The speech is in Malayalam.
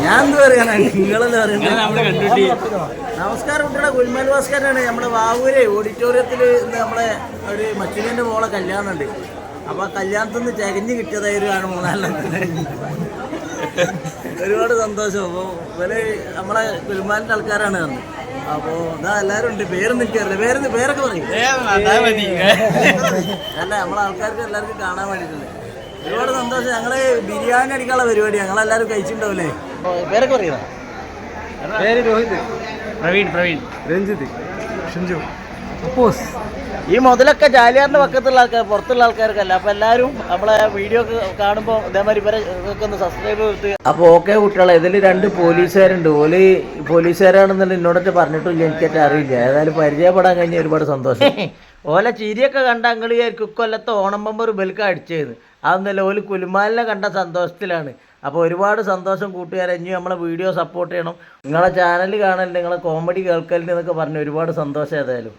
ഞാൻ എന്ത് പറയാനാ, നിങ്ങളെന്താ പറയുന്നത്? നമസ്കാരം കുട്ടിയുടെ ഗുൽമാൽ ഭാസ്കരനാണ്. നമ്മുടെ വാവൂരെ ഓഡിറ്റോറിയത്തിൽ ഇന്ന് നമ്മളെ ഒരു മച്ചുവിൻ്റെ മോളെ കല്യാണമുണ്ട്. അപ്പോൾ ആ കല്യാണത്തിൽ നിന്ന് ചകഞ്ഞ് കിട്ടിയതായിരുന്നു മൂന്നാലെണ്ണത്തിന്. ഒരുപാട് സന്തോഷം. അപ്പോൾ ഇവര് നമ്മളെ ഗുൽമാലിൻ്റെ ആൾക്കാരാണ് വന്നത്. അപ്പോൾ ഇതാ എല്ലാവരും ഉണ്ട്. പേരൊന്നും എനിക്കറിയില്ല. പേരൊക്കെ പറയും. അല്ല, നമ്മളെ ആൾക്കാർക്ക് എല്ലാവർക്കും കാണാൻ വേണ്ടിയിട്ടുണ്ട്. ഒരുപാട് സന്തോഷം. ഞങ്ങൾ ബിരിയാണി അടിക്കാനുള്ള പരിപാടി ഞങ്ങളെല്ലാവരും കഴിച്ചിട്ടുണ്ടാവില്ലേ? പേരൊക്കെ പറയുക. പേര് രോഹിത്, പ്രവീൺ, രഞ്ജിത്ത്, ഷിഞ്ചു, അപ്പോസ്. ഈ മുതലൊക്കെ ജാലിയാറിൻ്റെ പക്കത്തുള്ള ആൾക്കാർ, പുറത്തുള്ള ആൾക്കാർക്കല്ല. അപ്പോൾ എല്ലാവരും നമ്മളെ വീഡിയോ ഒക്കെ കാണുമ്പോൾ ഇതേമാതിരി ഇവരെ ഒന്ന് സബ്സ്ക്രൈബ് ചെയ്തിട്ട്. അപ്പോൾ ഓക്കെ കുട്ടികളെ, ഇതിൽ 2 പോലീസുകാരുണ്ട്. ഓല് പോലീസുകാരാണെന്നുള്ള എന്നോടൊക്കെ പറഞ്ഞിട്ടില്ല, എനിക്കൊക്കെ അറിയില്ല. ഏതായാലും പരിചയപ്പെടാൻ കഴിഞ്ഞ ഒരുപാട് സന്തോഷം. ഓല ചിരിയൊക്കെ കണ്ട അങ്ങൾ കൊല്ലത്തെ ഓണം ബമ്പർ ബെൽക്ക് അടിച്ചത്. അതൊന്നല്ല, ഓല് കുലുമാലിനെ കണ്ട സന്തോഷത്തിലാണ്. അപ്പോൾ ഒരുപാട് സന്തോഷം കൂട്ടുകാരെ. ഇനി നമ്മളെ വീഡിയോ സപ്പോർട്ട് ചെയ്യണം. നിങ്ങളെ ചാനൽ കാണലുണ്ട്, നിങ്ങളെ കോമഡി കേൾക്കലുണ്ട് എന്നൊക്കെ പറഞ്ഞ് ഒരുപാട് സന്തോഷം. ഏതായാലും